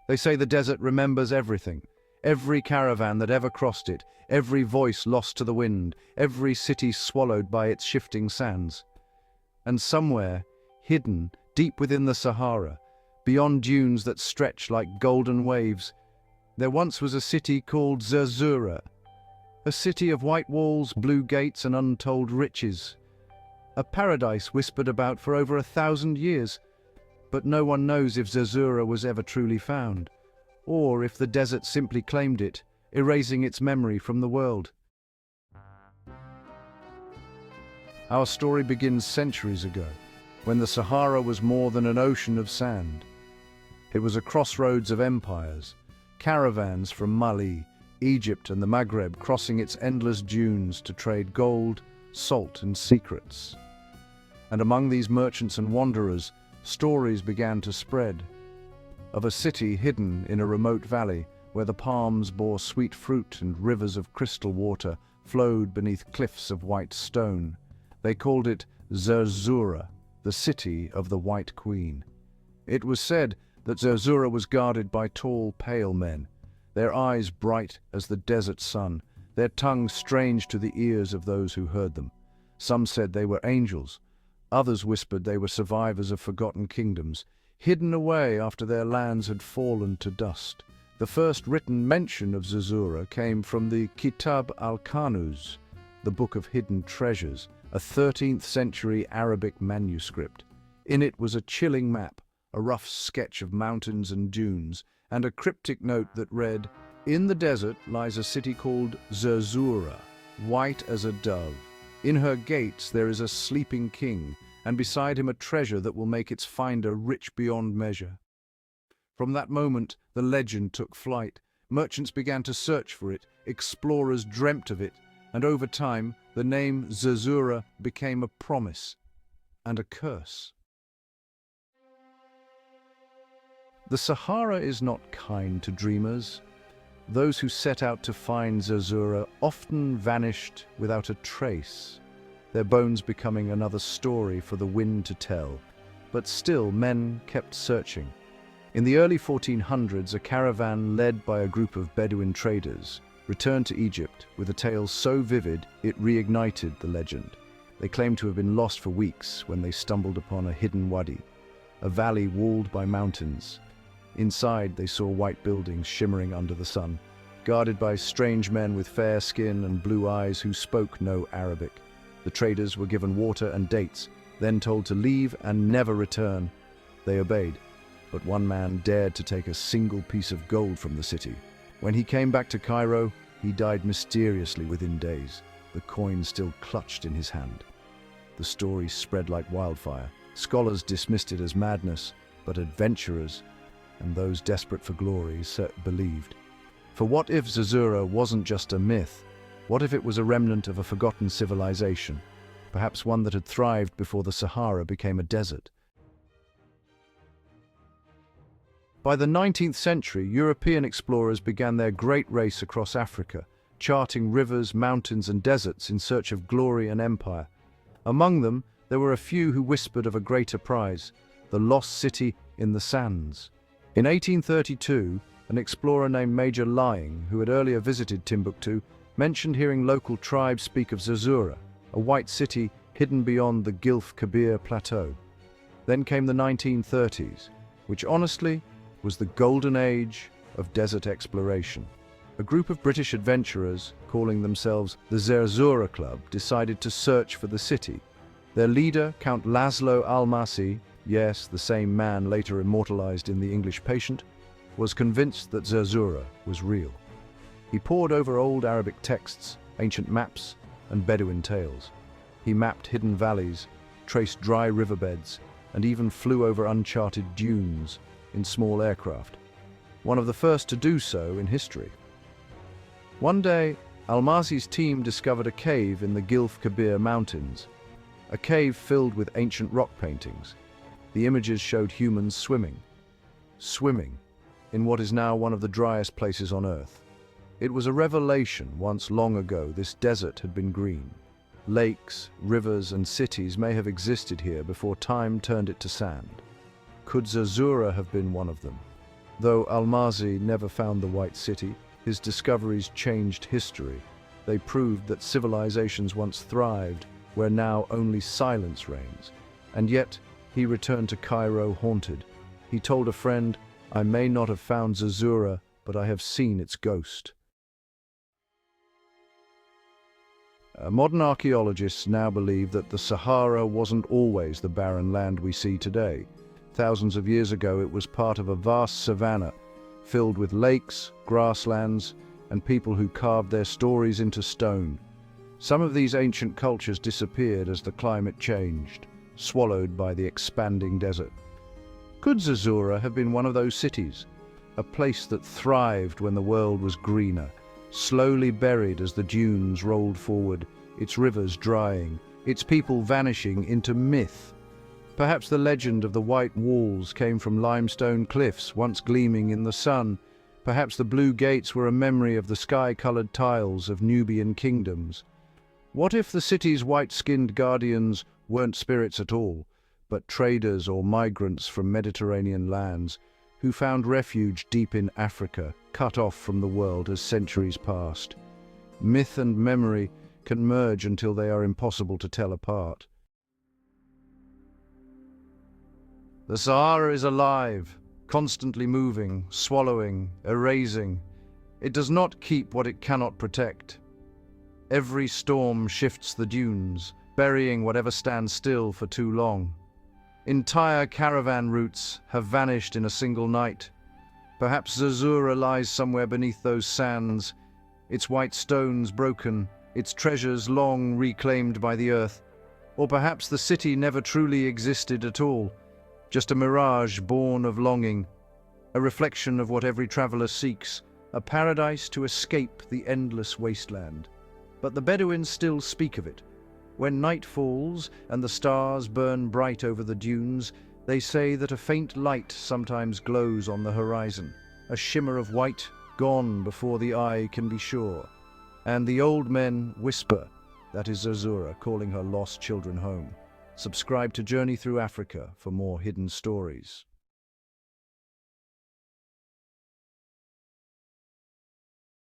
They say the desert remembers everything. Every caravan that ever crossed it, every voice lost to the wind, every city swallowed by its shifting sands. And somewhere, hidden deep within the Sahara, beyond dunes that stretch like golden waves, there once was a city called Zerzura, a city of white walls, blue gates, and untold riches. A paradise whispered about for over 1,000 years, but no one knows if Zerzura was ever truly found, or if the desert simply claimed it, erasing its memory from the world. Our story begins centuries ago, when the Sahara was more than an ocean of sand. It was a crossroads of empires, caravans from Mali, Egypt, and the Maghreb crossing its endless dunes to trade gold, salt, and secrets. And among these merchants and wanderers, stories began to spread of a city hidden in a remote valley where the palms bore sweet fruit and rivers of crystal water flowed beneath cliffs of white stone. They called it Zerzura, the city of the White Queen. It was said that Zerzura was guarded by tall, pale men, their eyes bright as the desert sun, their tongues strange to the ears of those who heard them. Some said they were angels. Others whispered they were survivors of forgotten kingdoms, hidden away after their lands had fallen to dust. The first written mention of Zerzura came from the Kitab al-Kanuz, the Book of Hidden Treasures, a 13th century Arabic manuscript. In it was a chilling map, a rough sketch of mountains and dunes, and a cryptic note that read, "In the desert lies a city called Zerzura, white as a dove. In her gates there is a sleeping king, and beside him a treasure that will make its finder rich beyond measure." From that moment, the legend took flight. Merchants began to search for it, explorers dreamt of it, and over time, the name Zerzura became a promise and a curse. The Sahara is not kind to dreamers. Those who set out to find Zerzura often vanished without a trace, their bones becoming another story for the wind to tell. But still, men kept searching. In the early 1400s, a caravan led by a group of Bedouin traders returned to Egypt with a tale so vivid it reignited the legend. They claimed to have been lost for weeks when they stumbled upon a hidden wadi, a valley walled by mountains. Inside, they saw white buildings shimmering under the sun, guarded by strange men with fair skin and blue eyes who spoke no Arabic. The traders were given water and dates, then told to leave and never return. They obeyed, but one man dared to take a single piece of gold from the city. When he came back to Cairo, he died mysteriously within days, the coin still clutched in his hand. The story spread like wildfire. Scholars dismissed it as madness, but adventurers and those desperate for glory believed. For what if Zerzura wasn't just a myth? What if it was a remnant of a forgotten civilization, perhaps one that had thrived before the Sahara became a desert? By the 19th century, European explorers began their great race across Africa, charting rivers, mountains, and deserts in search of glory and empire. Among them, there were a few who whispered of a greater prize, the lost city in the sands. In 1832, an explorer named Major Lying, who had earlier visited Timbuktu, mentioned hearing local tribes speak of Zerzura, a white city hidden beyond the Gilf Kabir Plateau. Then came the 1930s, which honestly was the golden age of desert exploration. A group of British adventurers, calling themselves the Zerzura Club, decided to search for the city. Their leader, Count Laszlo Almasi, yes, the same man later immortalized in The English Patient, was convinced that Zerzura was real. He pored over old Arabic texts, ancient maps, and Bedouin tales. He mapped hidden valleys, traced dry riverbeds, and even flew over uncharted dunes in small aircraft, one of the first to do so in history. One day, Almasi's team discovered a cave in the Gilf Kabir Mountains, a cave filled with ancient rock paintings. The images showed humans swimming in what is now one of the driest places on Earth. It was a revelation. Once long ago, this desert had been green. Lakes, rivers, and cities may have existed here before time turned it to sand. Could Zerzura have been one of them? Though Almazi never found the White City, his discoveries changed history. They proved that civilizations once thrived where now only silence reigns. And yet, he returned to Cairo haunted. He told a friend, "I may not have found Zerzura, but I have seen its ghost." Modern archaeologists now believe that the Sahara wasn't always the barren land we see today. Thousands of years ago, it was part of a vast savanna, filled with lakes, grasslands, and people who carved their stories into stone. Some of these ancient cultures disappeared as the climate changed, swallowed by the expanding desert. Could Zerzura have been one of those cities? A place that thrived when the world was greener, slowly buried as the dunes rolled forward, its rivers drying, its people vanishing into myth. Perhaps the legend of the white walls came from limestone cliffs once gleaming in the sun. Perhaps the blue gates were a memory of the sky-colored tiles of Nubian kingdoms. What if the city's white-skinned guardians weren't spirits at all, but traders or migrants from Mediterranean lands who found refuge deep in Africa, cut off from the world as centuries passed? Myth and memory can merge until they are impossible to tell apart. The Sahara is alive, constantly moving, swallowing, erasing. It does not keep what it cannot protect. Every storm shifts the dunes, burying whatever stands still for too long. Entire caravan routes have vanished in a single night. Perhaps Zerzura lies somewhere beneath those sands, its white stones broken, its treasures long reclaimed by the earth. Or perhaps the city never truly existed at all, just a mirage born of longing, a reflection of what every traveler seeks, a paradise to escape the endless wasteland. But the Bedouins still speak of it. When night falls and the stars burn bright over the dunes, they say that a faint light sometimes glows on the horizon, a shimmer of white gone before the eye can be sure. And the old men whisper, that is Zerzura calling her lost children home. Subscribe to Journey Through Africa for more hidden stories.